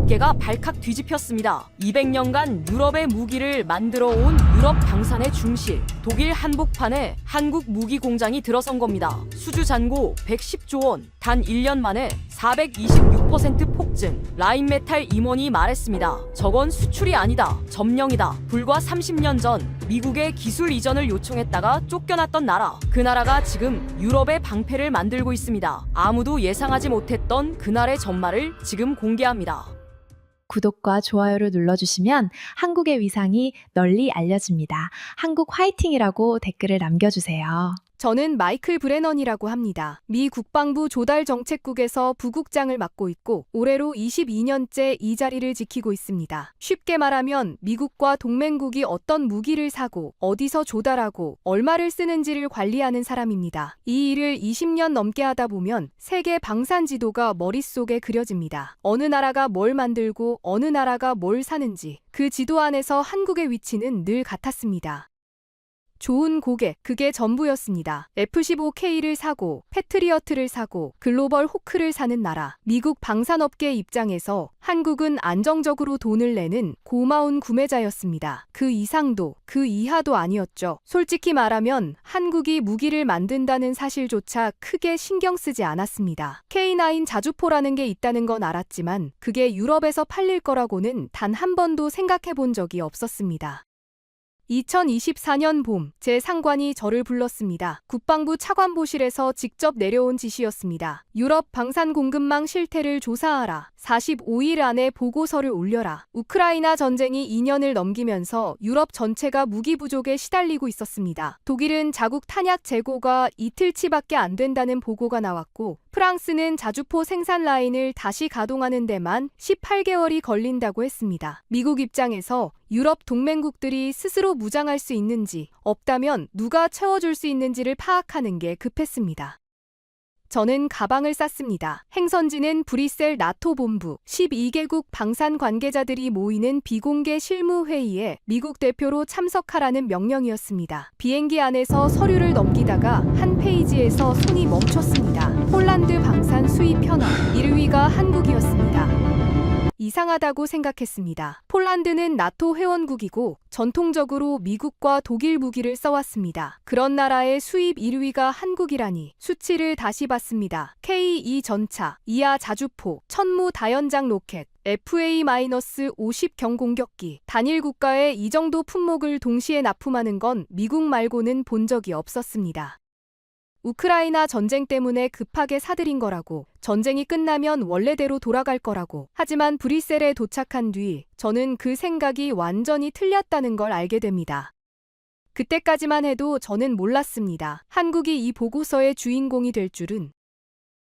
어깨가 발칵 뒤집혔습니다. 200년간 유럽의 무기를 만들어 온 유럽 방산의 중실, 독일 한복판에 한국 무기 공장이 들어선 겁니다. 수주 잔고 110조 원, 단 1년 만에 426% 폭증. 라인메탈 임원이 말했습니다. 저건 수출이 아니다, 점령이다. 불과 30년 전 미국의 기술 이전을 요청했다가 쫓겨났던 나라. 그 나라가 지금 유럽의 방패를 만들고 있습니다. 아무도 예상하지 못했던 그날의 전말을 지금 공개합니다. 구독과 좋아요를 눌러주시면 한국의 위상이 널리 알려집니다. 한국 화이팅이라고 댓글을 남겨주세요. 저는 마이클 브레넌이라고 합니다. 미 국방부 조달정책국에서 부국장을 맡고 있고 올해로 22년째 이 자리를 지키고 있습니다. 쉽게 말하면 미국과 동맹국이 어떤 무기를 사고 어디서 조달하고 얼마를 쓰는지를 관리하는 사람입니다. 이 일을 20년 넘게 하다 보면 세계 방산 지도가 머릿속에 그려집니다. 어느 나라가 뭘 만들고 어느 나라가 뭘 사는지 그 지도 안에서 한국의 위치는 늘 같았습니다. 좋은 고객, 그게 전부였습니다. F-15K를 사고, 패트리어트를 사고, 글로벌 호크를 사는 나라. 미국 방산업계 입장에서 한국은 안정적으로 돈을 내는 고마운 구매자였습니다. 그 이상도, 그 이하도 아니었죠. 솔직히 말하면 한국이 무기를 만든다는 사실조차 크게 신경 쓰지 않았습니다. K9 자주포라는 게 있다는 건 알았지만 그게 유럽에서 팔릴 거라고는 단 한 번도 생각해 본 적이 없었습니다. 2024년 봄, 제 상관이 저를 불렀습니다. 국방부 차관보실에서 직접 내려온 지시였습니다. 유럽 방산 공급망 실태를 조사하라. 45일 안에 보고서를 올려라. 우크라이나 전쟁이 2년을 넘기면서 유럽 전체가 무기 부족에 시달리고 있었습니다. 독일은 자국 탄약 재고가 이틀치밖에 안 된다는 보고가 나왔고, 프랑스는 자주포 생산 라인을 다시 가동하는 데만 18개월이 걸린다고 했습니다. 미국 입장에서 유럽 동맹국들이 스스로 무장할 수 있는지, 없다면 누가 채워줄 수 있는지를 파악하는 게 급했습니다. 저는 가방을 쌌습니다. 행선지는 브뤼셀 나토 본부, 12개국 방산 관계자들이 모이는 비공개 실무회의에 미국 대표로 참석하라는 명령이었습니다. 비행기 안에서 서류를 넘기다가 한 페이지에서 손이 멈췄습니다. 폴란드 방산 수입 현황, 1위가 한국이었습니다. 이상하다고 생각했습니다. 폴란드는 나토 회원국이고 전통적으로 미국과 독일 무기를 써왔습니다. 그런 나라의 수입 1위가 한국이라니. 수치를 다시 봤습니다. K2 전차, 이하 자주포, 천무 다연장 로켓, FA-50 경공격기. 단일 국가에 이 정도 품목을 동시에 납품하는 건 미국 말고는 본 적이 없었습니다. 우크라이나 전쟁 때문에 급하게 사들인 거라고, 전쟁이 끝나면 원래대로 돌아갈 거라고. 하지만 브뤼셀에 도착한 뒤 저는 그 생각이 완전히 틀렸다는 걸 알게 됩니다. 그때까지만 해도 저는 몰랐습니다. 한국이 이 보고서의 주인공이 될 줄은.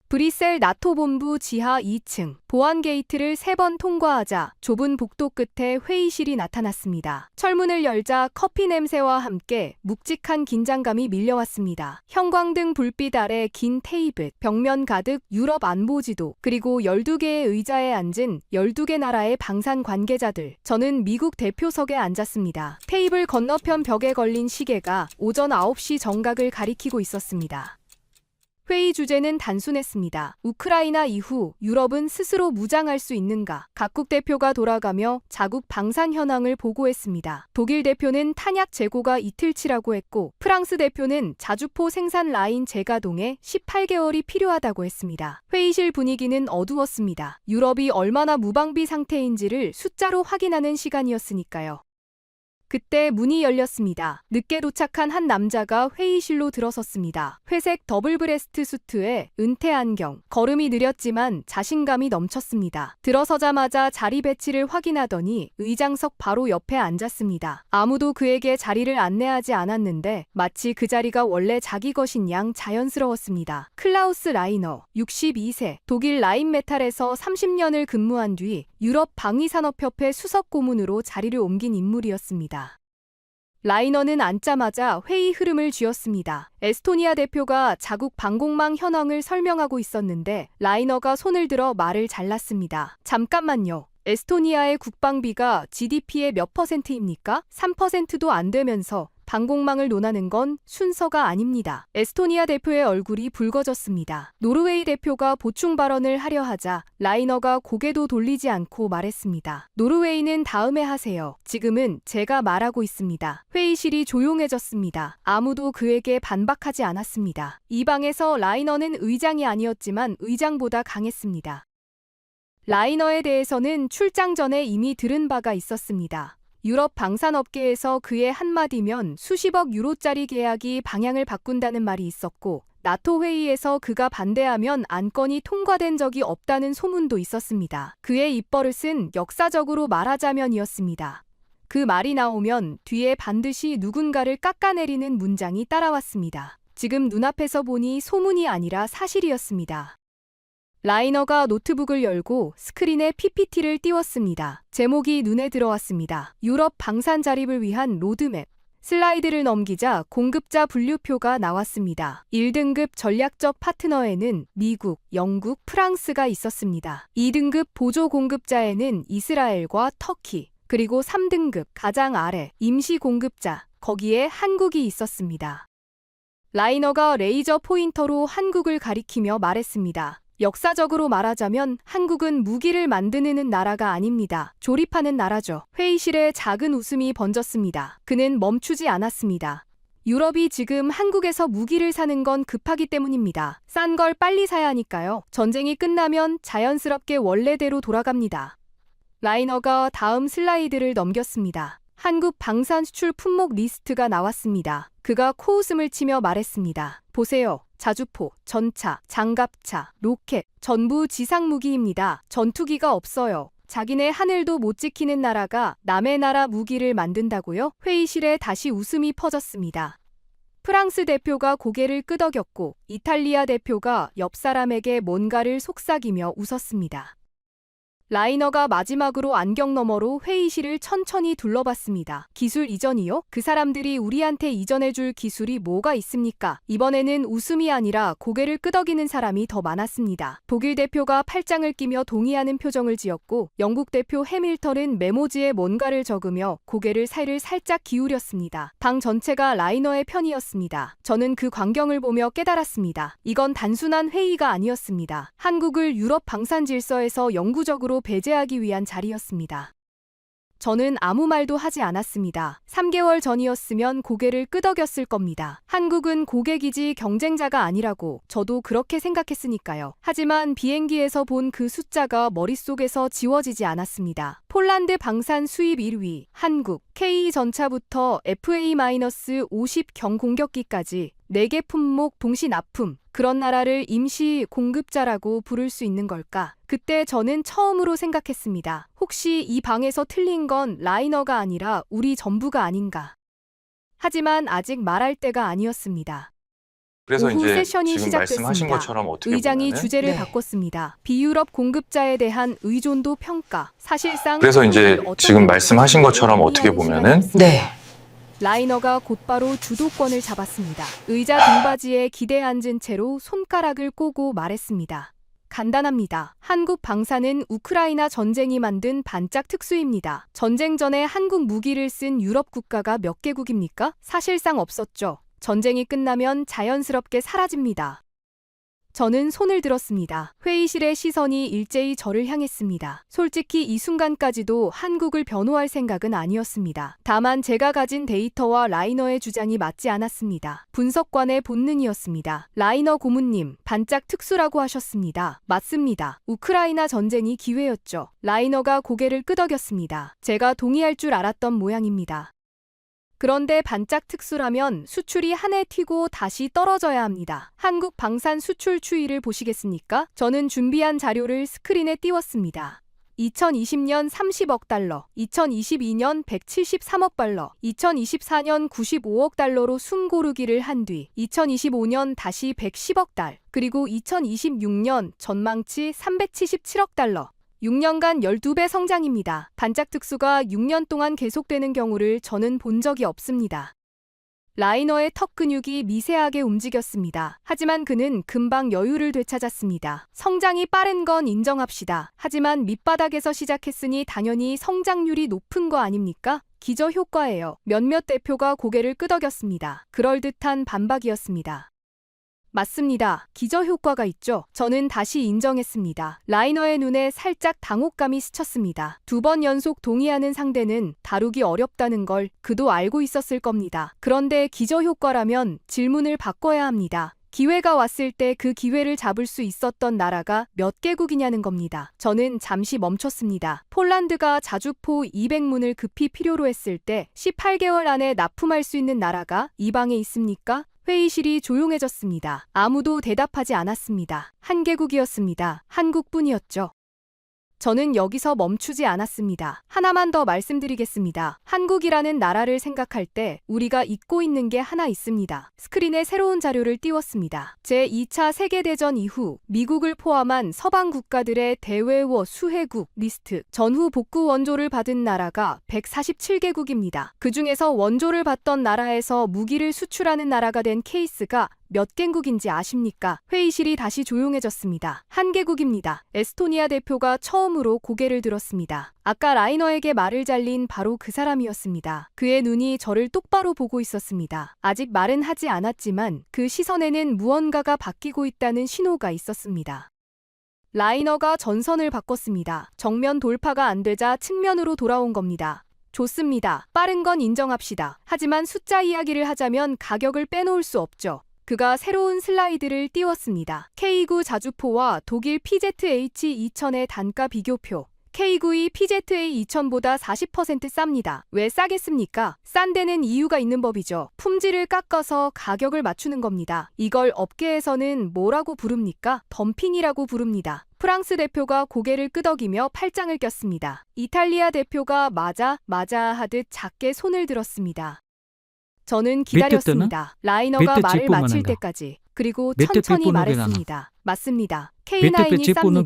브뤼셀 나토 본부 지하 2층, 보안 게이트를 3번 통과하자 좁은 복도 끝에 회의실이 나타났습니다. 철문을 열자 커피 냄새와 함께 묵직한 긴장감이 밀려왔습니다. 형광등 불빛 아래 긴 테이블, 벽면 가득 유럽 안보지도, 그리고 12개의 의자에 앉은 12개 나라의 방산 관계자들. 저는 미국 대표석에 앉았습니다. 테이블 건너편 벽에 걸린 시계가 오전 9시 정각을 가리키고 있었습니다. 회의 주제는 단순했습니다. 우크라이나 이후 유럽은 스스로 무장할 수 있는가? 각국 대표가 돌아가며 자국 방산 현황을 보고했습니다. 독일 대표는 탄약 재고가 이틀치라고 했고, 프랑스 대표는 자주포 생산 라인 재가동에 18개월이 필요하다고 했습니다. 회의실 분위기는 어두웠습니다. 유럽이 얼마나 무방비 상태인지를 숫자로 확인하는 시간이었으니까요. 그때 문이 열렸습니다. 늦게 도착한 한 남자가 회의실로 들어섰습니다. 회색 더블 브레스트 수트에 은퇴 안경, 걸음이 느렸지만 자신감이 넘쳤습니다. 들어서자마자 자리 배치를 확인하더니 의장석 바로 옆에 앉았습니다. 아무도 그에게 자리를 안내하지 않았는데 마치 그 자리가 원래 자기 것인 양 자연스러웠습니다. 클라우스 라이너, 62세, 독일 라인메탈에서 30년을 근무한 뒤 유럽 방위산업협회 수석 고문으로 자리를 옮긴 인물이었습니다. 라이너는 앉자마자 회의 흐름을 쥐었습니다. 에스토니아 대표가 자국 방공망 현황을 설명하고 있었는데 라이너가 손을 들어 말을 잘랐습니다. 잠깐만요. 에스토니아의 국방비가 GDP의 몇 %입니까? 3%도 안 되면서 방공망을 논하는 건 순서가 아닙니다. 에스토니아 대표의 얼굴이 붉어졌습니다. 노르웨이 대표가 보충 발언을 하려 하자 라이너가 고개도 돌리지 않고 말했습니다. 노르웨이는 다음에 하세요. 지금은 제가 말하고 있습니다. 회의실이 조용해졌습니다. 아무도 그에게 반박하지 않았습니다. 이 방에서 라이너는 의장이 아니었지만 의장보다 강했습니다. 라이너에 대해서는 출장 전에 이미 들은 바가 있었습니다. 유럽 방산업계에서 그의 한마디면 수십억 유로짜리 계약이 방향을 바꾼다는 말이 있었고, 나토 회의에서 그가 반대하면 안건이 통과된 적이 없다는 소문도 있었습니다. 그의 입버릇은 역사적으로 말하자면이었습니다. 그 말이 나오면 뒤에 반드시 누군가를 깎아내리는 문장이 따라왔습니다. 지금 눈앞에서 보니 소문이 아니라 사실이었습니다. 라이너가 노트북을 열고 스크린에 PPT를 띄웠습니다. 제목이 눈에 들어왔습니다. 유럽 방산 자립을 위한 로드맵. 슬라이드를 넘기자 공급자 분류표가 나왔습니다. 1등급 전략적 파트너에는 미국, 영국, 프랑스가 있었습니다. 2등급 보조 공급자에는 이스라엘과 터키, 그리고 3등급 가장 아래 임시 공급자, 거기에 한국이 있었습니다. 라이너가 레이저 포인터로 한국을 가리키며 말했습니다. 역사적으로 말하자면 한국은 무기를 만드는 나라가 아닙니다. 조립하는 나라죠. 회의실에 작은 웃음이 번졌습니다. 그는 멈추지 않았습니다. 유럽이 지금 한국에서 무기를 사는 건 급하기 때문입니다. 싼 걸 빨리 사야 하니까요. 전쟁이 끝나면 자연스럽게 원래대로 돌아갑니다. 라이너가 다음 슬라이드를 넘겼습니다. 한국 방산 수출 품목 리스트가 나왔습니다. 그가 코웃음을 치며 말했습니다. 보세요. 자주포, 전차, 장갑차, 로켓, 전부 지상무기입니다. 전투기가 없어요. 자기네 하늘도 못 지키는 나라가 남의 나라 무기를 만든다고요? 회의실에 다시 웃음이 퍼졌습니다. 프랑스 대표가 고개를 끄덕였고 이탈리아 대표가 옆 사람에게 뭔가를 속삭이며 웃었습니다. 라이너가 마지막으로 안경 너머로 회의실을 천천히 둘러봤습니다. 기술 이전이요? 그 사람들이 우리한테 이전해줄 기술이 뭐가 있습니까? 이번에는 웃음이 아니라 고개를 끄덕이는 사람이 더 많았습니다. 독일 대표가 팔짱을 끼며 동의하는 표정을 지었고 영국 대표 해밀턴은 메모지에 뭔가를 적으며 고개를 살짝 기울였습니다. 방 전체가 라이너의 편이었습니다. 저는 그 광경을 보며 깨달았습니다. 이건 단순한 회의가 아니었습니다. 한국을 유럽 방산 질서에서 영구적으로 배제하기 위한 자리였습니다. 저는 아무 말도 하지 않았습니다. 3개월 전이었으면 고개를 끄덕였을 겁니다. 한국은 고객이지 경쟁자가 아니라고 저도 그렇게 생각했으니까요. 하지만 비행기에서 본 그 숫자가 머릿속에서 지워지지 않았습니다. 폴란드 방산 수입 1위, 한국, K 전차부터 FA-50 경공격기까지 4개 품목 동시 납품, 그런 나라를 임시 공급자라고 부를 수 있는 걸까? 그때 저는 처음으로 생각했습니다. 혹시 이 방에서 틀린 건 라이너가 아니라 우리 전부가 아닌가? 하지만 아직 말할 때가 아니었습니다. 그래서 오후 이제 세션이 지금 시작됐습니다. 말씀하신 것처럼 어떻게 의장이 보면은 주제를 네. 바꿨습니다. 비유럽 공급자에 대한 의존도 평가. 사실상 그래서 이제 한국을 어떤 지금 말씀하신 것처럼 어떻게 의미하는 보면은 시간이었습니다. 네. 라이너가 곧바로 주도권을 잡았습니다. 의자 등받이에 기대 앉은 채로 손가락을 꼬고 말했습니다. 간단합니다. 한국 방산은 우크라이나 전쟁이 만든 반짝 특수입니다. 전쟁 전에 한국 무기를 쓴 유럽 국가가 몇 개국입니까? 사실상 없었죠. 전쟁이 끝나면 자연스럽게 사라집니다. 저는 손을 들었습니다. 회의실의 시선이 일제히 저를 향했습니다. 솔직히 이 순간까지도 한국을 변호할 생각은 아니었습니다. 다만 제가 가진 데이터와 라이너의 주장이 맞지 않았습니다. 분석관의 본능이었습니다. 라이너 고문님, 반짝 특수라고 하셨습니다. 맞습니다. 우크라이나 전쟁이 기회였죠. 라이너가 고개를 끄덕였습니다. 제가 동의할 줄 알았던 모양입니다. 그런데 반짝 특수라면 수출이 한 해 튀고 다시 떨어져야 합니다. 한국 방산 수출 추이를 보시겠습니까? 저는 준비한 자료를 스크린에 띄웠습니다. 2020년 30억 달러, 2022년 173억 달러, 2024년 95억 달러로 숨 고르기를 한 뒤 2025년 다시 110억 달, 그리고 2026년 전망치 377억 달러. 6년간 12배 성장입니다. 반짝 특수가 6년 동안 계속되는 경우를 저는 본 적이 없습니다. 라이너의 턱 근육이 미세하게 움직였습니다. 하지만 그는 금방 여유를 되찾았습니다. 성장이 빠른 건 인정합시다. 하지만 밑바닥에서 시작했으니 당연히 성장률이 높은 거 아닙니까? 기저효과예요. 몇몇 대표가 고개를 끄덕였습니다. 그럴듯한 반박이었습니다. 맞습니다. 기저효과가 있죠. 저는 다시 인정했습니다. 라이너의 눈에 살짝 당혹감이 스쳤습니다. 2번 연속 동의하는 상대는 다루기 어렵다는 걸 그도 알고 있었을 겁니다. 그런데 기저효과라면 질문을 바꿔야 합니다. 기회가 왔을 때 그 기회를 잡을 수 있었던 나라가 몇 개국이냐는 겁니다. 저는 잠시 멈췄습니다. 폴란드가 자주포 200문을 급히 필요로 했을 때 18개월 안에 납품할 수 있는 나라가 이 방에 있습니까? 회의실이 조용해졌습니다. 아무도 대답하지 않았습니다. 한 개국이었습니다. 한국뿐이었죠. 저는 여기서 멈추지 않았습니다. 하나만 더 말씀드리겠습니다. 한국이라는 나라를 생각할 때 우리가 잊고 있는 게 하나 있습니다. 스크린에 새로운 자료를 띄웠습니다. 제2차 세계대전 이후 미국을 포함한 서방 국가들의 대외워 수혜국 리스트, 전후 복구 원조를 받은 나라가 147개국입니다. 그중에서 원조를 받던 나라에서 무기를 수출하는 나라가 된 케이스가 몇 개국인지 아십니까? 회의실이 다시 조용해졌습니다. 한 개국입니다. 에스토니아 대표가 처음으로 고개를 들었습니다. 아까 라이너에게 말을 잘린 바로 그 사람이었습니다. 그의 눈이 저를 똑바로 보고 있었습니다. 아직 말은 하지 않았지만 그 시선에는 무언가가 바뀌고 있다는 신호가 있었습니다. 라이너가 전선을 바꿨습니다. 정면 돌파가 안 되자 측면으로 돌아온 겁니다. 좋습니다. 빠른 건 인정합시다. 하지만 숫자 이야기를 하자면 가격을 빼놓을 수 없죠. 그가 새로운 슬라이드를 띄웠습니다. K9 자주포와 독일 PZH-2000의 단가 비교표. K9이 PZA-2000보다 40% 쌉니다. 왜 싸겠습니까? 싼 데는 이유가 있는 법이죠. 품질을 깎아서 가격을 맞추는 겁니다. 이걸 업계에서는 뭐라고 부릅니까? 덤핑이라고 부릅니다. 프랑스 대표가 고개를 끄덕이며 팔짱을 꼈습니다. 이탈리아 대표가 맞아 하듯 작게 손을 들었습니다. 저는 기다렸습니다. 라이너가 말을 마칠 때까지. 그리고 천천히 말했습니다. 맞습니다. K9이 쌉니다.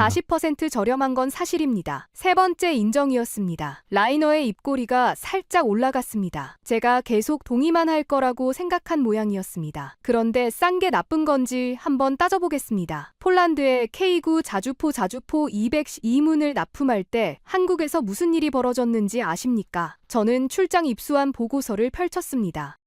40% 저렴한 건 사실입니다. 세 번째 인정이었습니다. 라이너의 입꼬리가 살짝 올라갔습니다. 제가 계속 동의만 할 거라고 생각한 모양이었습니다. 그런데 싼 게 나쁜 건지 한번 따져보겠습니다. 폴란드의 K9 자주포 202문을 납품할 때 한국에서 무슨 일이 벌어졌는지 아십니까? 저는 출장 입수한 보고서를 펼쳤습니다.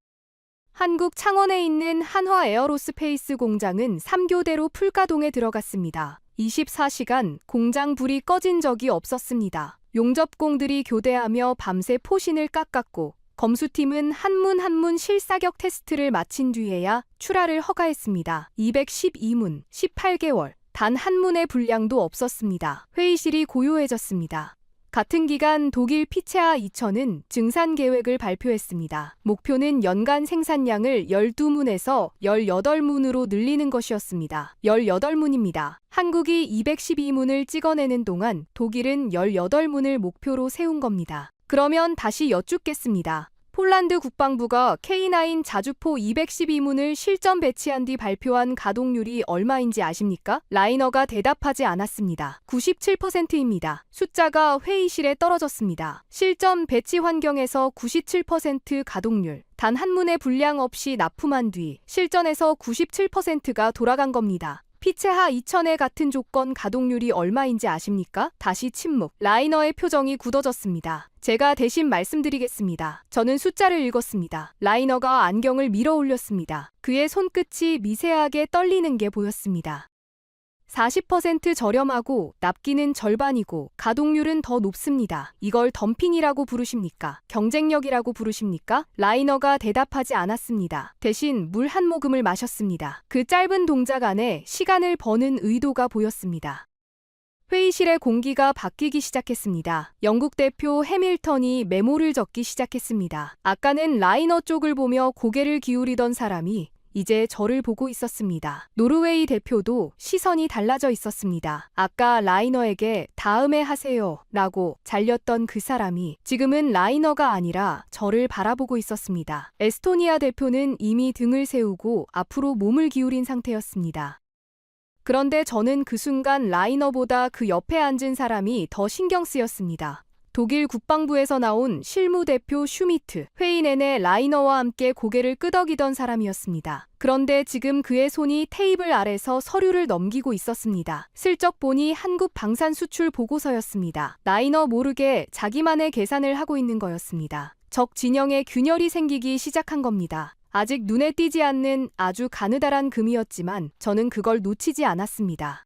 한국 창원에 있는 한화 에어로스페이스 공장은 3교대로 풀가동에 들어갔습니다. 24시간 공장 불이 꺼진 적이 없었습니다. 용접공들이 교대하며 밤새 포신을 깎았고 검수팀은 한 문 실사격 테스트를 마친 뒤에야 출하를 허가했습니다. 212문, 18개월, 단 한 문의 불량도 없었습니다. 회의실이 고요해졌습니다. 같은 기간 독일 피체아 2000은 증산 계획을 발표했습니다. 목표는 연간 생산량을 12문에서 18문으로 늘리는 것이었습니다. 18문입니다. 한국이 212문을 찍어내는 동안 독일은 18문을 목표로 세운 겁니다. 그러면 다시 여쭙겠습니다. 폴란드 국방부가 K9 자주포 212문을 실전 배치한 뒤 발표한 가동률이 얼마인지 아십니까? 라이너가 대답하지 않았습니다. 97%입니다. 숫자가 회의실에 떨어졌습니다. 실전 배치 환경에서 97% 가동률. 단 한 문의 불량 없이 납품한 뒤 실전에서 97%가 돌아간 겁니다. 피체하 2000의 같은 조건 가동률이 얼마인지 아십니까? 다시 침묵. 라이너의 표정이 굳어졌습니다. 제가 대신 말씀드리겠습니다. 저는 숫자를 읽었습니다. 라이너가 안경을 밀어 올렸습니다. 그의 손끝이 미세하게 떨리는 게 보였습니다. 40% 저렴하고 납기는 절반이고 가동률은 더 높습니다. 이걸 덤핑이라고 부르십니까? 경쟁력이라고 부르십니까? 라이너가 대답하지 않았습니다. 대신 물 한 모금을 마셨습니다. 그 짧은 동작 안에 시간을 버는 의도가 보였습니다. 회의실의 공기가 바뀌기 시작했습니다. 영국 대표 해밀턴이 메모를 적기 시작했습니다. 아까는 라이너 쪽을 보며 고개를 기울이던 사람이 이제 저를 보고 있었습니다. 노르웨이 대표도 시선이 달라져 있었습니다. 아까 라이너에게 다음에 하세요 라고 잘렸던 그 사람이 지금은 라이너가 아니라 저를 바라보고 있었습니다. 에스토니아 대표는 이미 등을 세우고 앞으로 몸을 기울인 상태였습니다. 그런데 저는 그 순간 라이너보다 그 옆에 앉은 사람이 더 신경 쓰였습니다. 독일 국방부에서 나온 실무대표 슈미트. 회의 내내 라이너와 함께 고개를 끄덕이던 사람이었습니다. 그런데 지금 그의 손이 테이블 아래서 서류를 넘기고 있었습니다. 슬쩍 보니 한국 방산 수출 보고서였습니다. 라이너 모르게 자기만의 계산을 하고 있는 거였습니다. 적 진영에 균열이 생기기 시작한 겁니다. 아직 눈에 띄지 않는 아주 가느다란 금이었지만 저는 그걸 놓치지 않았습니다.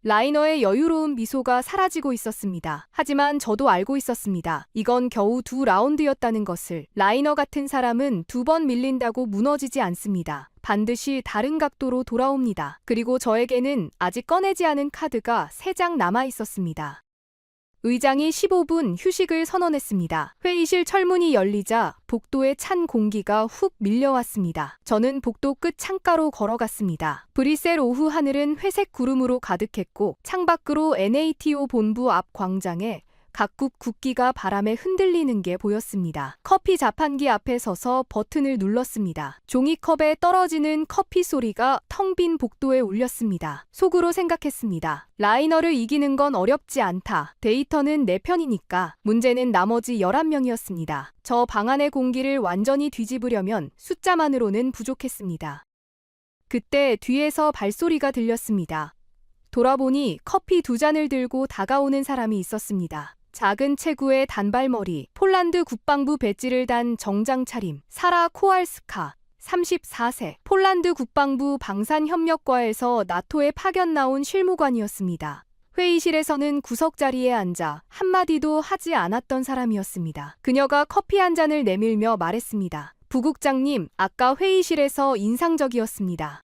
라이너의 여유로운 미소가 사라지고 있었습니다. 하지만 저도 알고 있었습니다. 이건 겨우 2라운드였다는 것을. 라이너 같은 사람은 2번 밀린다고 무너지지 않습니다. 반드시 다른 각도로 돌아옵니다. 그리고 저에게는 아직 꺼내지 않은 카드가 3장 남아 있었습니다. 의장이 15분 휴식을 선언했습니다. 회의실 철문이 열리자 복도에 찬 공기가 훅 밀려왔습니다. 저는 복도 끝 창가로 걸어갔습니다. 브뤼셀 오후 하늘은 회색 구름으로 가득했고 창밖으로 NATO 본부 앞 광장에 각국 국기가 바람에 흔들리는 게 보였습니다. 커피 자판기 앞에 서서 버튼을 눌렀습니다. 종이컵에 떨어지는 커피 소리가 텅 빈 복도에 울렸습니다. 속으로 생각했습니다. 라이너를 이기는 건 어렵지 않다. 데이터는 내 편이니까. 문제는 나머지 11명이었습니다. 저 방 안의 공기를 완전히 뒤집으려면 숫자만으로는 부족했습니다. 그때 뒤에서 발소리가 들렸습니다. 돌아보니 커피 2잔을 들고 다가오는 사람이 있었습니다. 작은 체구의 단발머리, 폴란드 국방부 배지를 단 정장 차림, 사라 코알스카, 34세, 폴란드 국방부 방산협력과에서 나토에 파견 나온 실무관이었습니다. 회의실에서는 구석 자리에 앉아 한마디도 하지 않았던 사람이었습니다. 그녀가 커피 한 잔을 내밀며 말했습니다. 부국장님, 아까 회의실에서 인상적이었습니다.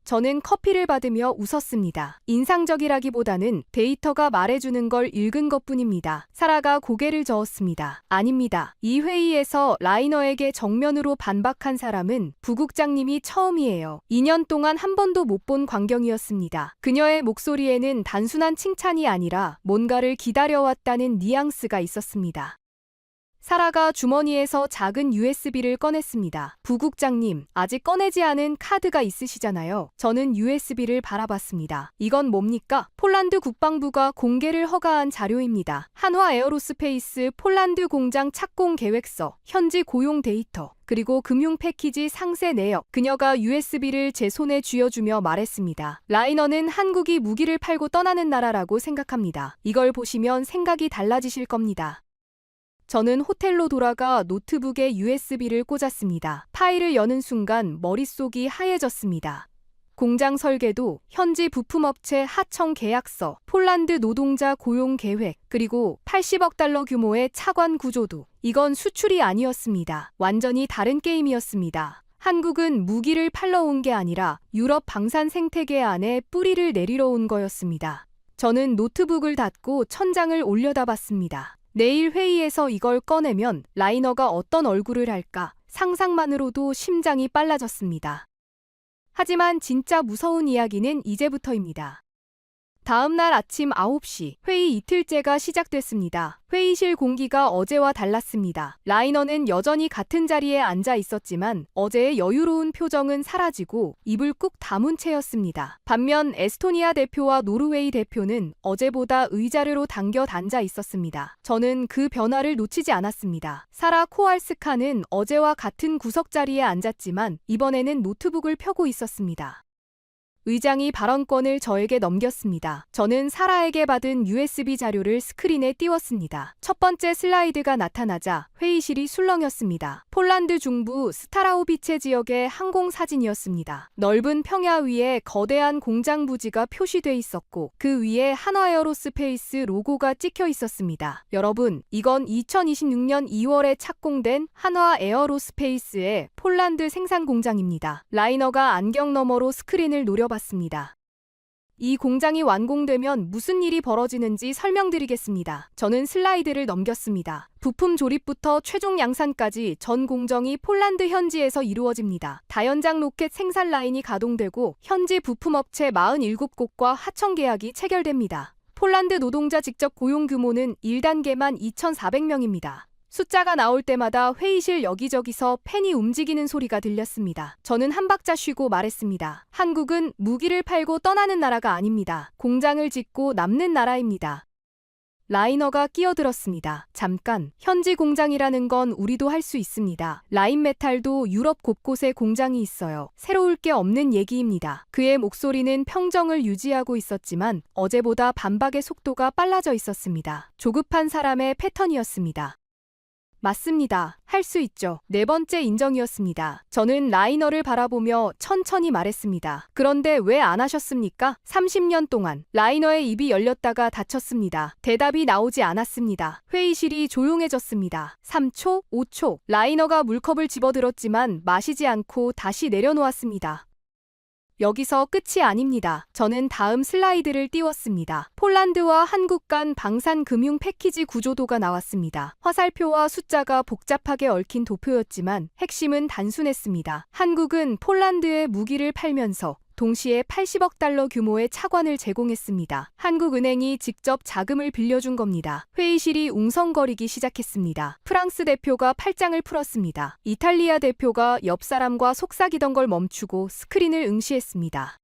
저는 커피를 받으며 웃었습니다. 인상적이라기보다는 데이터가 말해주는 걸 읽은 것뿐입니다. 사라가 고개를 저었습니다. 아닙니다. 이 회의에서 라이너에게 정면으로 반박한 사람은 부국장님이 처음이에요. 2년 동안 한 번도 못 본 광경이었습니다. 그녀의 목소리에는 단순한 칭찬이 아니라 뭔가를 기다려왔다는 뉘앙스가 있었습니다. 사라가 주머니에서 작은 USB를 꺼냈습니다. 부국장님, 아직 꺼내지 않은 카드가 있으시잖아요. 저는 USB를 바라봤습니다. 이건 뭡니까? 폴란드 국방부가 공개를 허가한 자료입니다. 한화 에어로스페이스 폴란드 공장 착공 계획서, 현지 고용 데이터, 그리고 금융 패키지 상세 내역. 그녀가 USB를 제 손에 쥐어주며 말했습니다. 라이너는 한국이 무기를 팔고 떠나는 나라라고 생각합니다. 이걸 보시면 생각이 달라지실 겁니다. 저는 호텔로 돌아가 노트북에 USB를 꽂았습니다. 파일을 여는 순간 머릿속이 하얘졌습니다. 공장 설계도, 현지 부품업체 하청 계약서, 폴란드 노동자 고용 계획, 그리고 80억 달러 규모의 차관 구조도. 이건 수출이 아니었습니다. 완전히 다른 게임이었습니다. 한국은 무기를 팔러 온 게 아니라 유럽 방산 생태계 안에 뿌리를 내리러 온 거였습니다. 저는 노트북을 닫고 천장을 올려다봤습니다. 내일 회의에서 이걸 꺼내면 라이너가 어떤 얼굴을 할까 상상만으로도 심장이 빨라졌습니다. 하지만 진짜 무서운 이야기는 이제부터입니다. 다음 날 아침 9시 회의 이틀째가 시작됐습니다. 회의실 공기가 어제와 달랐습니다. 라이너는 여전히 같은 자리에 앉아 있었지만 어제의 여유로운 표정은 사라지고 입을 꾹 다문 채였습니다. 반면 에스토니아 대표와 노르웨이 대표는 어제보다 의자르로 당겨 앉아 있었습니다. 저는 그 변화를 놓치지 않았습니다. 사라 코알스카는 어제와 같은 구석 자리에 앉았지만 이번에는 노트북을 펴고 있었습니다. 의장이 발언권을 저에게 넘겼습니다. 저는 사라에게 받은 USB 자료를 스크린에 띄웠습니다. 첫 번째 슬라이드가 나타나자 회의실이 술렁였습니다. 폴란드 중부 스타라오비체 지역의 항공 사진이었습니다. 넓은 평야 위에 거대한 공장 부지가 표시돼 있었고 그 위에 한화 에어로스페이스 로고가 찍혀 있었습니다. 여러분, 이건 2026년 2월에 착공된 한화 에어로스페이스의 폴란드 생산 공장입니다. 라이너가 안경 너머로 스크린을 노려봤습니다. 이 공장이 완공되면 무슨 일이 벌어지는지 설명드리겠습니다. 저는 슬라이드를 넘겼습니다. 부품 조립부터 최종 양산까지 전 공정이 폴란드 현지에서 이루어집니다. 다연장 로켓 생산 라인이 가동되고 현지 부품업체 47곳과 하청 계약이 체결됩니다. 폴란드 노동자 직접 고용 규모는 1단계만 2,400명입니다. 숫자가 나올 때마다 회의실 여기저기서 펜이 움직이는 소리가 들렸습니다. 저는 한 박자 쉬고 말했습니다. 한국은 무기를 팔고 떠나는 나라가 아닙니다. 공장을 짓고 남는 나라입니다. 라이너가 끼어들었습니다. 잠깐, 현지 공장이라는 건 우리도 할 수 있습니다. 라인메탈도 유럽 곳곳에 공장이 있어요. 새로울 게 없는 얘기입니다. 그의 목소리는 평정을 유지하고 있었지만 어제보다 반박의 속도가 빨라져 있었습니다. 조급한 사람의 패턴이었습니다. 맞습니다. 할 수 있죠. 네 번째 인정이었습니다. 저는 라이너를 바라보며 천천히 말했습니다. 그런데 왜 안 하셨습니까? 30년 동안 라이너의 입이 열렸다가 닫혔습니다. 대답이 나오지 않았습니다. 회의실이 조용해졌습니다. 3초, 5초. 라이너가 물컵을 집어들었지만 마시지 않고 다시 내려놓았습니다. 여기서 끝이 아닙니다. 저는 다음 슬라이드를 띄웠습니다. 폴란드와 한국 간 방산 금융 패키지 구조도가 나왔습니다. 화살표와 숫자가 복잡하게 얽힌 도표였지만 핵심은 단순했습니다. 한국은 폴란드에 무기를 팔면서 동시에 80억 달러 규모의 차관을 제공했습니다. 한국은행이 직접 자금을 빌려준 겁니다. 회의실이 웅성거리기 시작했습니다. 프랑스 대표가 팔짱을 풀었습니다. 이탈리아 대표가 옆 사람과 속삭이던 걸 멈추고 스크린을 응시했습니다.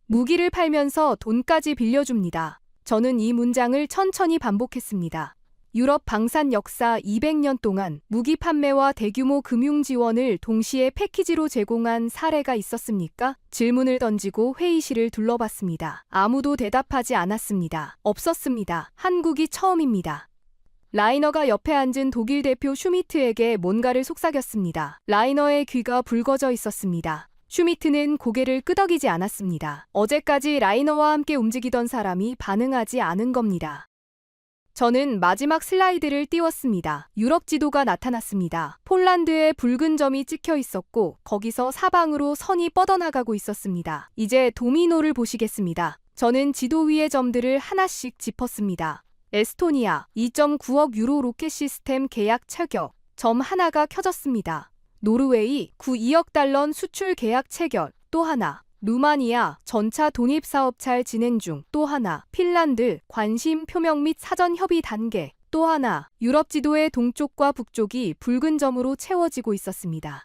무기를 팔면서 돈까지 빌려줍니다. 저는 이 문장을 천천히 반복했습니다. 유럽 방산 역사 200년 동안 무기 판매와 대규모 금융 지원을 동시에 패키지로 제공한 사례가 있었습니까? 질문을 던지고 회의실을 둘러봤습니다. 아무도 대답하지 않았습니다. 없었습니다. 한국이 처음입니다. 라이너가 옆에 앉은 독일 대표 슈미트에게 뭔가를 속삭였습니다. 라이너의 귀가 붉어져 있었습니다. 슈미트는 고개를 끄덕이지 않았습니다. 어제까지 라이너와 함께 움직이던 사람이 반응하지 않은 겁니다. 저는 마지막 슬라이드를 띄웠습니다. 유럽 지도가 나타났습니다. 폴란드에 붉은 점이 찍혀 있었고 거기서 사방으로 선이 뻗어나가고 있었습니다. 이제 도미노를 보시겠습니다. 저는 지도 위의 점들을 하나씩 짚었습니다. 에스토니아 2.9억 유로 로켓 시스템 계약 체결. 점 하나가 켜졌습니다. 노르웨이 2억 달러 수출 계약 체결. 또 하나. 루마니아 전차 독립 사업 잘 진행 중. 또 하나. 핀란드 관심 표명 및 사전 협의 단계. 또 하나. 유럽 지도의 동쪽과 북쪽이 붉은 점으로 채워지고 있었습니다.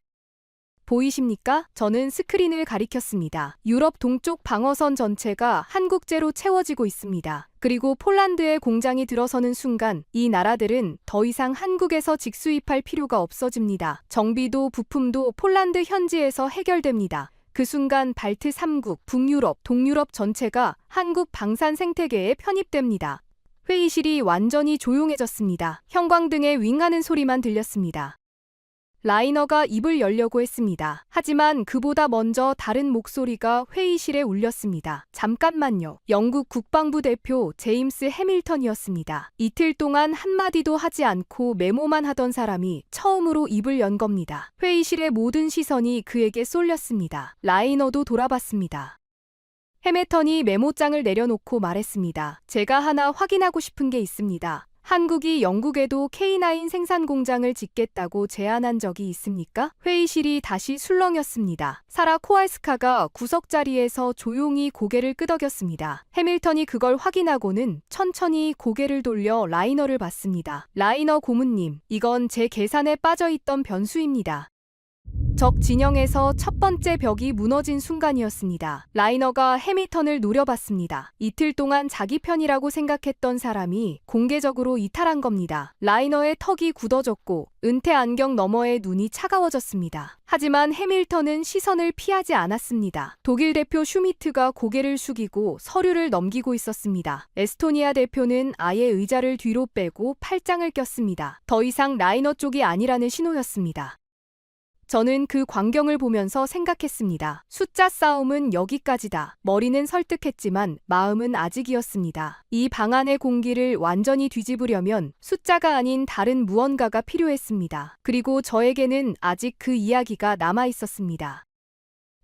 보이십니까? 저는 스크린을 가리켰습니다. 유럽 동쪽 방어선 전체가 한국제로 채워지고 있습니다. 그리고 폴란드의 공장이 들어서는 순간 이 나라들은 더 이상 한국에서 직수입할 필요가 없어집니다. 정비도 부품도 폴란드 현지에서 해결됩니다. 그 순간 발트 3국, 북유럽, 동유럽 전체가 한국 방산 생태계에 편입됩니다. 회의실이 완전히 조용해졌습니다. 형광등의 윙하는 소리만 들렸습니다. 라이너가 입을 열려고 했습니다. 하지만 그보다 먼저 다른 목소리가 회의실에 울렸습니다. 잠깐만요. 영국 국방부 대표 제임스 해밀턴이었습니다. 이틀 동안 한마디도 하지 않고 메모만 하던 사람이 처음으로 입을 연 겁니다. 회의실의 모든 시선이 그에게 쏠렸습니다. 라이너도 돌아봤습니다. 해밀턴이 메모장을 내려놓고 말했습니다. 제가 하나 확인하고 싶은 게 있습니다. 한국이 영국에도 K9 생산 공장을 짓겠다고 제안한 적이 있습니까? 회의실이 다시 술렁였습니다. 사라 코알스카가 구석 자리에서 조용히 고개를 끄덕였습니다. 해밀턴이 그걸 확인하고는 천천히 고개를 돌려 라이너를 봤습니다. 라이너 고문님, 이건 제 계산에 빠져있던 변수입니다. 적 진영에서 첫 번째 벽이 무너진 순간이었습니다. 라이너가 해밀턴을 노려봤습니다. 이틀 동안 자기 편이라고 생각했던 사람이 공개적으로 이탈한 겁니다. 라이너의 턱이 굳어졌고 은퇴 안경 너머의 눈이 차가워졌습니다. 하지만 해밀턴은 시선을 피하지 않았습니다. 독일 대표 슈미트가 고개를 숙이고 서류를 넘기고 있었습니다. 에스토니아 대표는 아예 의자를 뒤로 빼고 팔짱을 꼈습니다. 더 이상 라이너 쪽이 아니라는 신호였습니다. 저는 그 광경을 보면서 생각했습니다. 숫자 싸움은 여기까지다. 머리는 설득했지만 마음은 아직이었습니다. 이 방안의 공기를 완전히 뒤집으려면 숫자가 아닌 다른 무언가가 필요했습니다. 그리고 저에게는 아직 그 이야기가 남아 있었습니다.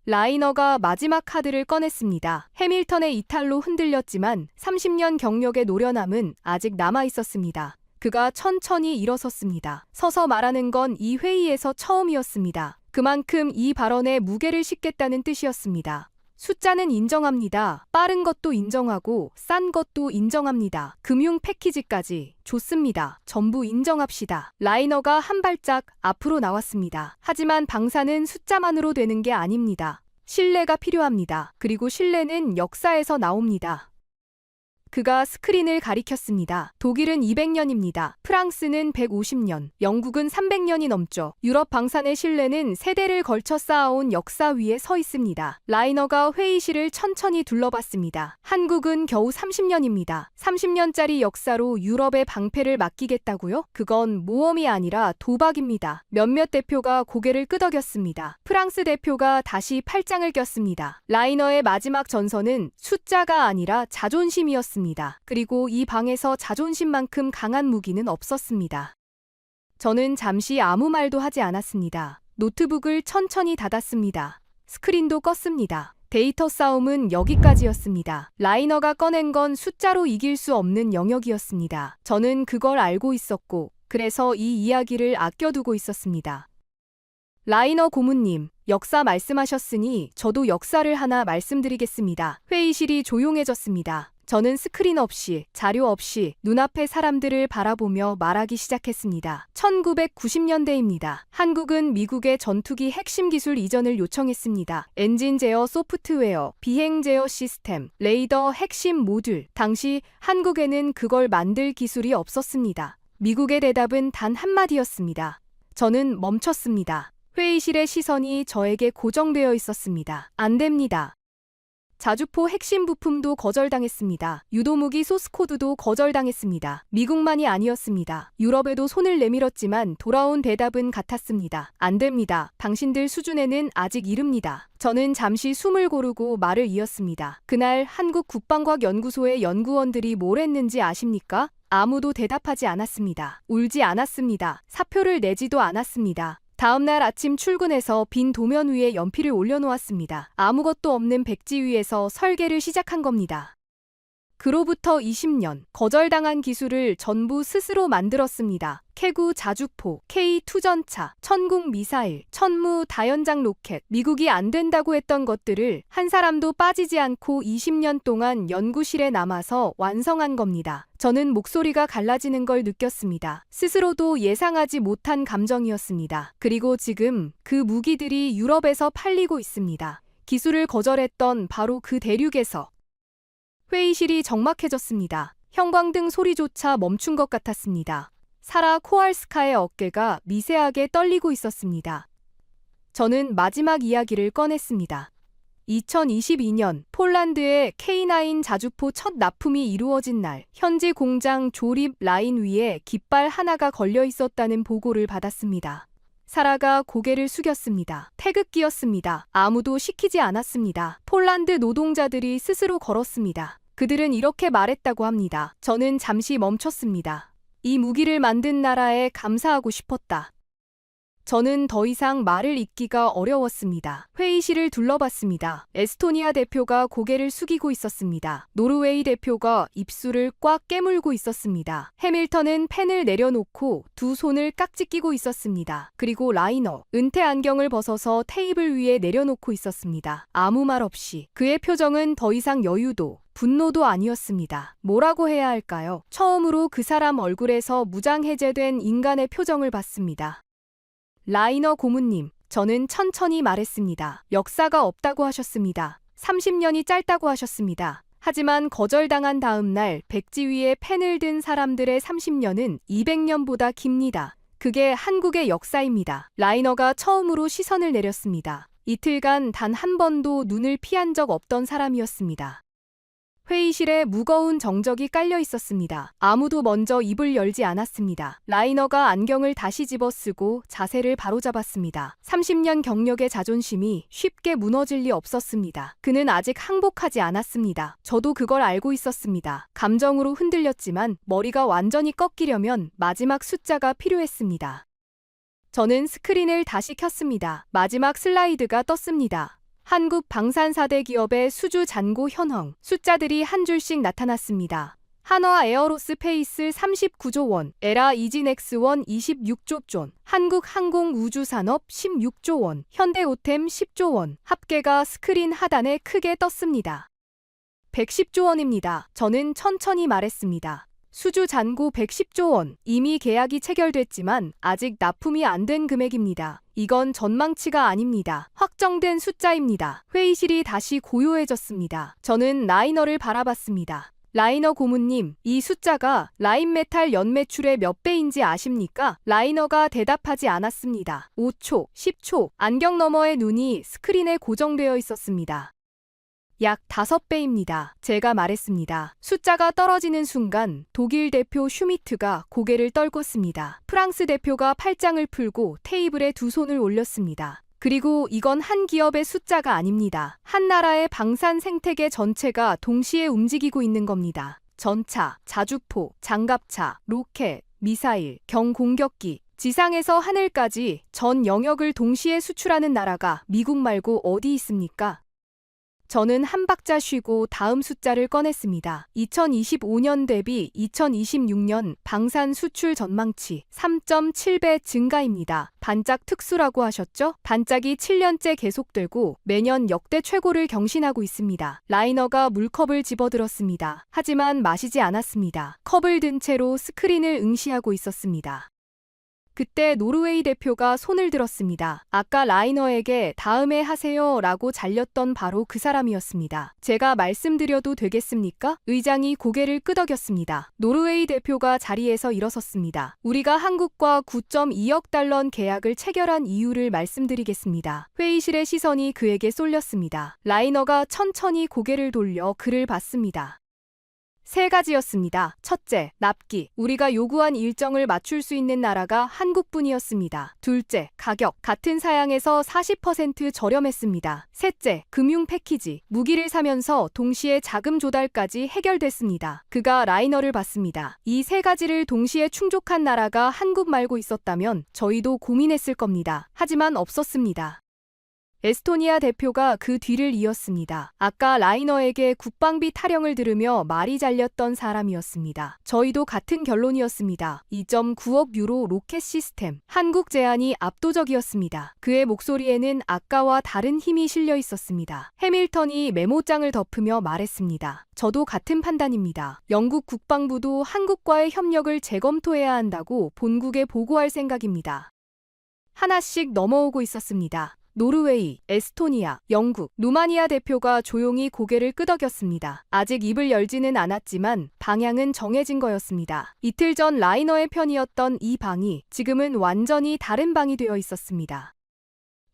라이너가 마지막 카드를 꺼냈습니다. 해밀턴의 이탈로 흔들렸지만 30년 경력의 노련함은 아직 남아 있었습니다. 그가 천천히 일어섰습니다. 서서 말하는 건 이 회의에서 처음이었습니다. 그만큼 이 발언에 무게를 싣겠다는 뜻이었습니다. 숫자는 인정합니다. 빠른 것도 인정하고 싼 것도 인정합니다. 금융 패키지까지 좋습니다. 전부 인정합시다. 라이너가 한 발짝 앞으로 나왔습니다. 하지만 방사는 숫자만으로 되는 게 아닙니다. 신뢰가 필요합니다. 그리고 신뢰는 역사에서 나옵니다. 그가 스크린을 가리켰습니다. 독일은 200년입니다. 프랑스는 150년, 영국은 300년이 넘죠. 유럽 방산의 신뢰는 세대를 걸쳐 쌓아온 역사 위에 서 있습니다. 라이너가 회의실을 천천히 둘러봤습니다. 한국은 겨우 30년입니다. 30년짜리 역사로 유럽의 방패를 맡기겠다고요? 그건 모험이 아니라 도박입니다. 몇몇 대표가 고개를 끄덕였습니다. 프랑스 대표가 다시 팔짱을 꼈습니다. 라이너의 마지막 전선은 숫자가 아니라 자존심이었습니다. 그리고 이 방에서 자존심만큼 강한 무기는 없었습니다. 저는 잠시 아무 말도 하지 않았습니다. 노트북을 천천히 닫았습니다. 스크린도 껐습니다. 데이터 싸움은 여기까지였습니다. 라이너가 꺼낸 건 숫자로 이길 수 없는 영역이었습니다. 저는 그걸 알고 있었고, 그래서 이 이야기를 아껴두고 있었습니다. 라이너 고문님, 역사 말씀하셨으니 저도 역사를 하나 말씀드리겠습니다. 회의실이 조용해졌습니다. 저는 스크린 없이, 자료 없이 눈앞의 사람들을 바라보며 말하기 시작했습니다. 1990년대입니다. 한국은 미국의 전투기 핵심 기술 이전을 요청했습니다. 엔진 제어 소프트웨어, 비행 제어 시스템, 레이더 핵심 모듈. 당시 한국에는 그걸 만들 기술이 없었습니다. 미국의 대답은 단 한마디였습니다. 저는 멈췄습니다. 회의실의 시선이 저에게 고정되어 있었습니다. 안 됩니다. 자주포 핵심 부품도 거절당했습니다. 유도무기 소스코드도 거절당했습니다. 미국만이 아니었습니다. 유럽에도 손을 내밀었지만 돌아온 대답은 같았습니다. 안 됩니다. 당신들 수준에는 아직 이릅니다. 저는 잠시 숨을 고르고 말을 이었습니다. 그날 한국국방과학연구소의 연구원들이 뭘 했는지 아십니까? 아무도 대답하지 않았습니다. 울지 않았습니다. 사표를 내지도 않았습니다. 다음날 아침 출근해서 빈 도면 위에 연필을 올려놓았습니다. 아무것도 없는 백지 위에서 설계를 시작한 겁니다. 그로부터 20년, 거절당한 기술을 전부 스스로 만들었습니다. 캐구 자주포, K2 전차, 천궁 미사일, 천무 다연장 로켓, 미국이 안 된다고 했던 것들을 한 사람도 빠지지 않고 20년 동안 연구실에 남아서 완성한 겁니다. 저는 목소리가 갈라지는 걸 느꼈습니다. 스스로도 예상하지 못한 감정이었습니다. 그리고 지금 그 무기들이 유럽에서 팔리고 있습니다. 기술을 거절했던 바로 그 대륙에서. 회의실이 적막해졌습니다. 형광등 소리조차 멈춘 것 같았습니다. 사라 코알스카의 어깨가 미세하게 떨리고 있었습니다. 저는 마지막 이야기를 꺼냈습니다. 2022년 폴란드의 K9 자주포 첫 납품이 이루어진 날, 현지 공장 조립 라인 위에 깃발 하나가 걸려 있었다는 보고를 받았습니다. 사라가 고개를 숙였습니다. 태극기였습니다. 아무도 시키지 않았습니다. 폴란드 노동자들이 스스로 걸었습니다. 그들은 이렇게 말했다고 합니다. 저는 잠시 멈췄습니다. 이 무기를 만든 나라에 감사하고 싶었다. 저는 더 이상 말을 잇기가 어려웠습니다. 회의실을 둘러봤습니다. 에스토니아 대표가 고개를 숙이고 있었습니다. 노르웨이 대표가 입술을 꽉 깨물고 있었습니다. 해밀턴은 펜을 내려놓고 두 손을 깍지 끼고 있었습니다. 그리고 라이너, 은퇴 안경을 벗어서 테이블 위에 내려놓고 있었습니다. 아무 말 없이. 그의 표정은 더 이상 여유도, 분노도 아니었습니다. 뭐라고 해야 할까요? 처음으로 그 사람 얼굴에서 무장해제된 인간의 표정을 봤습니다. 라이너 고문님, 저는 천천히 말했습니다. 역사가 없다고 하셨습니다. 30년이 짧다고 하셨습니다. 하지만 거절당한 다음 날 백지 위에 펜을 든 사람들의 30년은 200년보다 깁니다. 그게 한국의 역사입니다. 라이너가 처음으로 시선을 내렸습니다. 이틀간 단 한 번도 눈을 피한 적 없던 사람이었습니다. 회의실에 무거운 정적이 깔려 있었습니다. 아무도 먼저 입을 열지 않았습니다. 라이너가 안경을 다시 집어쓰고 자세를 바로잡았습니다. 30년 경력의 자존심이 쉽게 무너질 리 없었습니다. 그는 아직 항복하지 않았습니다. 저도 그걸 알고 있었습니다. 감정으로 흔들렸지만 머리가 완전히 꺾이려면 마지막 숫자가 필요했습니다. 저는 스크린을 다시 켰습니다. 마지막 슬라이드가 떴습니다. 한국 방산 4대 기업의 수주 잔고 현황, 숫자들이 한 줄씩 나타났습니다. 한화 에어로스페이스 39조 원, 에라 이지넥스원 26조 존, 한국항공우주산업 16조 원, 현대오템 10조 원, 합계가 스크린 하단에 크게 떴습니다. 110조 원입니다. 저는 천천히 말했습니다. 수주 잔고 110조 원, 이미 계약이 체결됐지만 아직 납품이 안 된 금액입니다. 이건 전망치가 아닙니다. 확정된 숫자입니다. 회의실이 다시 고요해졌습니다. 저는 라이너를 바라봤습니다. 라이너 고문님, 이 숫자가 라인메탈 연매출의 몇 배인지 아십니까? 라이너가 대답하지 않았습니다. 5초, 10초, 안경 너머의 눈이 스크린에 고정되어 있었습니다. 약 5배입니다. 제가 말했습니다. 숫자가 떨어지는 순간 독일 대표 슈미트가 고개를 떨궜습니다. 프랑스 대표가 팔짱을 풀고 테이블에 두 손을 올렸습니다. 그리고 이건 한 기업의 숫자가 아닙니다. 한 나라의 방산 생태계 전체가 동시에 움직이고 있는 겁니다. 전차, 자주포, 장갑차, 로켓, 미사일, 경공격기, 지상에서 하늘까지 전 영역을 동시에 수출하는 나라가 미국 말고 어디 있습니까? 저는 한 박자 쉬고 다음 숫자를 꺼냈습니다. 2025년 대비 2026년 방산 수출 전망치 3.7배 증가입니다. 반짝 특수라고 하셨죠? 반짝이 7년째 계속되고 매년 역대 최고를 경신하고 있습니다. 라이너가 물컵을 집어들었습니다. 하지만 마시지 않았습니다. 컵을 든 채로 스크린을 응시하고 있었습니다. 그때 노르웨이 대표가 손을 들었습니다. 아까 라이너에게 다음에 하세요 라고 잘렸던 바로 그 사람이었습니다. 제가 말씀드려도 되겠습니까? 의장이 고개를 끄덕였습니다. 노르웨이 대표가 자리에서 일어섰습니다. 우리가 한국과 9.2억 달러 계약을 체결한 이유를 말씀드리겠습니다. 회의실의 시선이 그에게 쏠렸습니다. 라이너가 천천히 고개를 돌려 그를 봤습니다. 3가지였습니다. 첫째, 납기. 우리가 요구한 일정을 맞출 수 있는 나라가 한국뿐이었습니다. 둘째, 가격. 같은 사양에서 40% 저렴했습니다. 셋째, 금융 패키지. 무기를 사면서 동시에 자금 조달까지 해결됐습니다. 그가 라이너를 봤습니다. 이 3가지를 동시에 충족한 나라가 한국 말고 있었다면 저희도 고민했을 겁니다. 하지만 없었습니다. 에스토니아 대표가 그 뒤를 이었습니다. 아까 라이너에게 국방비 타령을 들으며 말이 잘렸던 사람이었습니다. 저희도 같은 결론이었습니다. 2.9억 유로 로켓 시스템. 한국 제안이 압도적이었습니다. 그의 목소리에는 아까와 다른 힘이 실려 있었습니다. 해밀턴이 메모장을 덮으며 말했습니다. 저도 같은 판단입니다. 영국 국방부도 한국과의 협력을 재검토해야 한다고 본국에 보고할 생각입니다. 하나씩 넘어오고 있었습니다. 노르웨이, 에스토니아, 영국, 루마니아 대표가 조용히 고개를 끄덕였습니다. 아직 입을 열지는 않았지만 방향은 정해진 거였습니다. 이틀 전 라이너의 편이었던 이 방이 지금은 완전히 다른 방이 되어 있었습니다.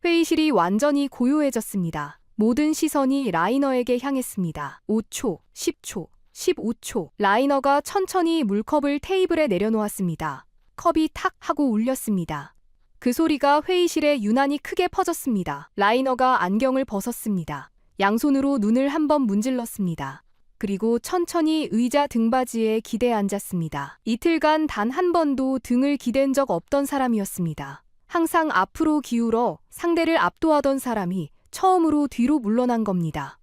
회의실이 완전히 고요해졌습니다. 모든 시선이 라이너에게 향했습니다. 5초, 10초, 15초. 라이너가 천천히 물컵을 테이블에 내려놓았습니다. 컵이 탁 하고 울렸습니다. 그 소리가 회의실에 유난히 크게 퍼졌습니다. 라이너가 안경을 벗었습니다. 양손으로 눈을 한번 문질렀습니다. 그리고 천천히 의자 등받이에 기대 앉았습니다. 이틀간 단 한 번도 등을 기댄 적 없던 사람이었습니다. 항상 앞으로 기울어 상대를 압도하던 사람이 처음으로 뒤로 물러난 겁니다.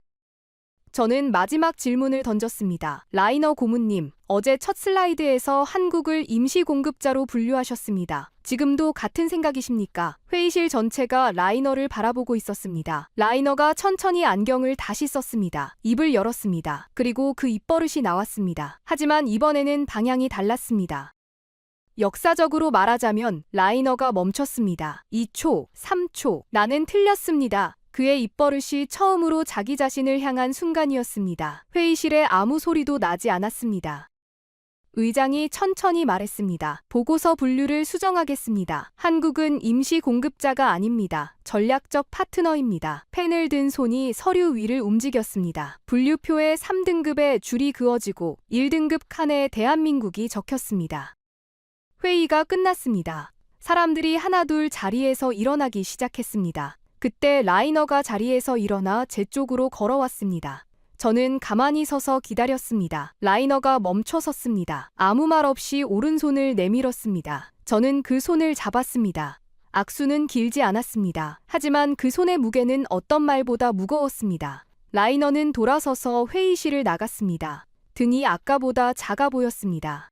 저는 마지막 질문을 던졌습니다. 라이너 고문님, 어제 첫 슬라이드에서 한국을 임시 공급자로 분류하셨습니다. 지금도 같은 생각이십니까? 회의실 전체가 라이너를 바라보고 있었습니다. 라이너가 천천히 안경을 다시 썼습니다. 입을 열었습니다. 그리고 그 입버릇이 나왔습니다. 하지만 이번에는 방향이 달랐습니다. 역사적으로 말하자면 라이너가 멈췄습니다. 2초, 3초, 나는 틀렸습니다. 그의 입버릇이 처음으로 자기 자신을 향한 순간이었습니다. 회의실에 아무 소리도 나지 않았습니다. 의장이 천천히 말했습니다. 보고서 분류를 수정하겠습니다. 한국은 임시 공급자가 아닙니다. 전략적 파트너입니다. 펜을 든 손이 서류 위를 움직였습니다. 분류표에 3등급의 줄이 그어지고 1등급 칸에 대한민국이 적혔습니다. 회의가 끝났습니다. 사람들이 하나둘 자리에서 일어나기 시작했습니다. 그때 라이너가 자리에서 일어나 제 쪽으로 걸어왔습니다. 저는 가만히 서서 기다렸습니다. 라이너가 멈춰 섰습니다. 아무 말 없이 오른손을 내밀었습니다. 저는 그 손을 잡았습니다. 악수는 길지 않았습니다. 하지만 그 손의 무게는 어떤 말보다 무거웠습니다. 라이너는 돌아서서 회의실을 나갔습니다. 등이 아까보다 작아 보였습니다.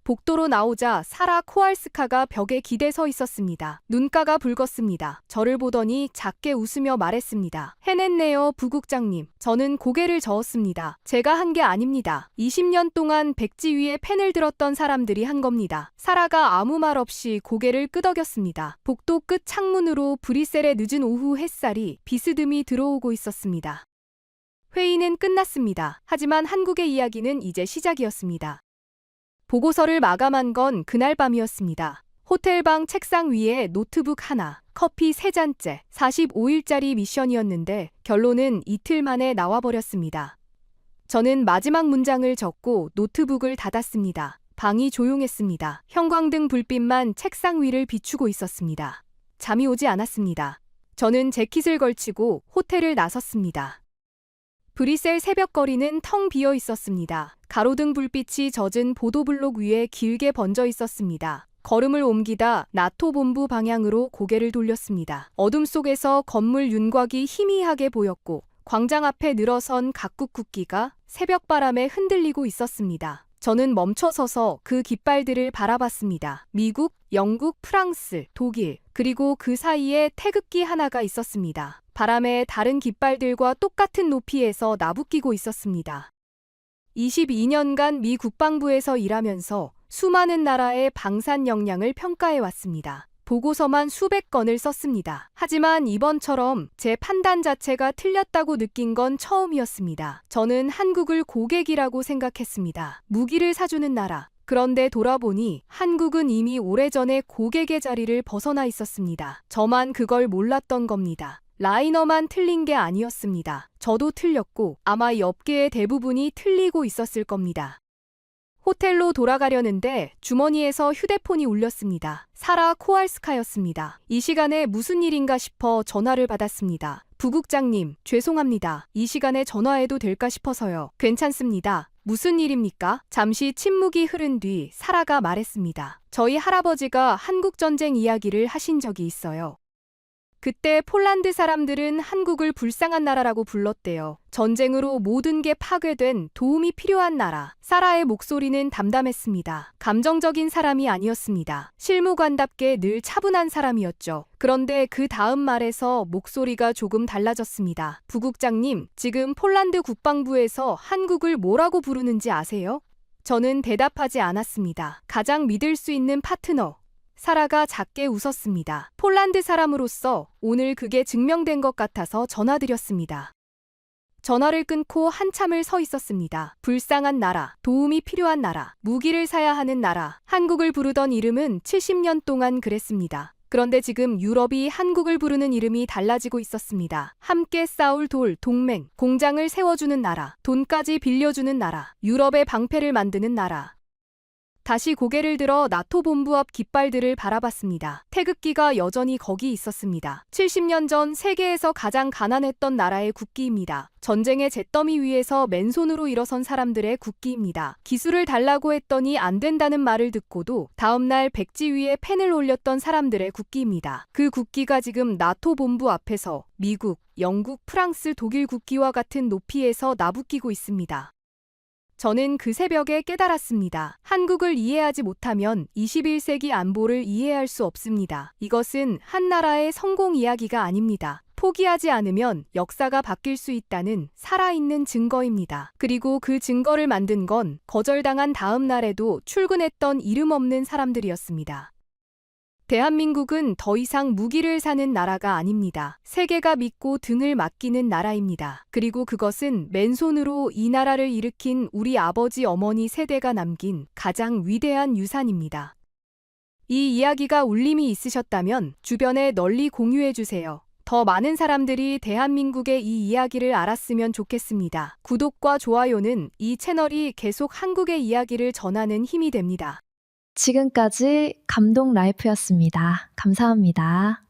복도로 나오자 사라 코알스카가 벽에 기대 서 있었습니다. 눈가가 붉었습니다. 저를 보더니 작게 웃으며 말했습니다. 해냈네요, 부국장님. 저는 고개를 저었습니다. 제가 한 게 아닙니다. 20년 동안 백지 위에 펜을 들었던 사람들이 한 겁니다. 사라가 아무 말 없이 고개를 끄덕였습니다. 복도 끝 창문으로 브뤼셀의 늦은 오후 햇살이 비스듬히 들어오고 있었습니다. 회의는 끝났습니다. 하지만 한국의 이야기는 이제 시작이었습니다. 보고서를 마감한 건 그날 밤이었습니다. 호텔방 책상 위에 노트북 하나, 커피 3잔째, 45일짜리 미션이었는데 결론은 이틀 만에 나와버렸습니다. 저는 마지막 문장을 적고 노트북을 닫았습니다. 방이 조용했습니다. 형광등 불빛만 책상 위를 비추고 있었습니다. 잠이 오지 않았습니다. 저는 재킷을 걸치고 호텔을 나섰습니다. 브뤼셀 새벽거리는 텅 비어 있었습니다. 가로등 불빛이 젖은 보도블록 위에 길게 번져 있었습니다. 걸음을 옮기다 나토 본부 방향으로 고개를 돌렸습니다. 어둠 속에서 건물 윤곽이 희미하게 보였고 광장 앞에 늘어선 각국 국기가 새벽 바람에 흔들리고 있었습니다. 저는 멈춰서서 그 깃발들을 바라봤습니다. 미국, 영국, 프랑스, 독일, 그리고 그 사이에 태극기 하나가 있었습니다. 바람에 다른 깃발들과 똑같은 높이에서 나부끼고 있었습니다. 22년간 미 국방부에서 일하면서 수많은 나라의 방산 역량을 평가해 왔습니다. 보고서만 수백 건을 썼습니다. 하지만 이번처럼 제 판단 자체가 틀렸다고 느낀 건 처음이었습니다. 저는 한국을 고객이라고 생각했습니다. 무기를 사주는 나라. 그런데 돌아보니 한국은 이미 오래전에 고객의 자리를 벗어나 있었습니다. 저만 그걸 몰랐던 겁니다. 라이너만 틀린 게 아니었습니다. 저도 틀렸고 아마 이 업계의 대부분이 틀리고 있었을 겁니다. 호텔로 돌아가려는데 주머니에서 휴대폰이 울렸습니다. 사라 코알스카였습니다. 이 시간에 무슨 일인가 싶어 전화를 받았습니다. 부국장님, 죄송합니다. 이 시간에 전화해도 될까 싶어서요. 괜찮습니다. 무슨 일입니까? 잠시 침묵이 흐른 뒤 사라가 말했습니다. 저희 할아버지가 한국전쟁 이야기를 하신 적이 있어요. 그때 폴란드 사람들은 한국을 불쌍한 나라라고 불렀대요. 전쟁으로 모든 게 파괴된 도움이 필요한 나라. 사라의 목소리는 담담했습니다. 감정적인 사람이 아니었습니다. 실무관답게 늘 차분한 사람이었죠. 그런데 그 다음 말에서 목소리가 조금 달라졌습니다. 부국장님, 지금 폴란드 국방부에서 한국을 뭐라고 부르는지 아세요? 저는 대답하지 않았습니다. 가장 믿을 수 있는 파트너. 사라가 작게 웃었습니다. 폴란드 사람으로서 오늘 그게 증명된 것 같아서 전화드렸습니다. 전화를 끊고 한참을 서 있었습니다. 불쌍한 나라, 도움이 필요한 나라, 무기를 사야 하는 나라. 한국을 부르던 이름은 70년 동안 그랬습니다. 그런데 지금 유럽이 한국을 부르는 이름이 달라지고 있었습니다. 함께 싸울 돌, 동맹, 공장을 세워주는 나라, 돈까지 빌려주는 나라, 유럽의 방패를 만드는 나라. 다시 고개를 들어 나토 본부 앞 깃발들을 바라봤습니다. 태극기가 여전히 거기 있었습니다. 70년 전 세계에서 가장 가난했던 나라의 국기입니다. 전쟁의 잿더미 위에서 맨손으로 일어선 사람들의 국기입니다. 기술을 달라고 했더니 안 된다는 말을 듣고도 다음날 백지 위에 펜을 올렸던 사람들의 국기입니다. 그 국기가 지금 나토 본부 앞에서 미국, 영국, 프랑스, 독일 국기와 같은 높이에서 나부끼고 있습니다. 저는 그 새벽에 깨달았습니다. 한국을 이해하지 못하면 21세기 안보를 이해할 수 없습니다. 이것은 한 나라의 성공 이야기가 아닙니다. 포기하지 않으면 역사가 바뀔 수 있다는 살아있는 증거입니다. 그리고 그 증거를 만든 건 거절당한 다음 날에도 출근했던 이름 없는 사람들이었습니다. 대한민국은 더 이상 무기를 사는 나라가 아닙니다. 세계가 믿고 등을 맡기는 나라입니다. 그리고 그것은 맨손으로 이 나라를 일으킨 우리 아버지 어머니 세대가 남긴 가장 위대한 유산입니다. 이 이야기가 울림이 있으셨다면 주변에 널리 공유해주세요. 더 많은 사람들이 대한민국의 이 이야기를 알았으면 좋겠습니다. 구독과 좋아요는 이 채널이 계속 한국의 이야기를 전하는 힘이 됩니다. 지금까지 감동 라이프였습니다. 감사합니다.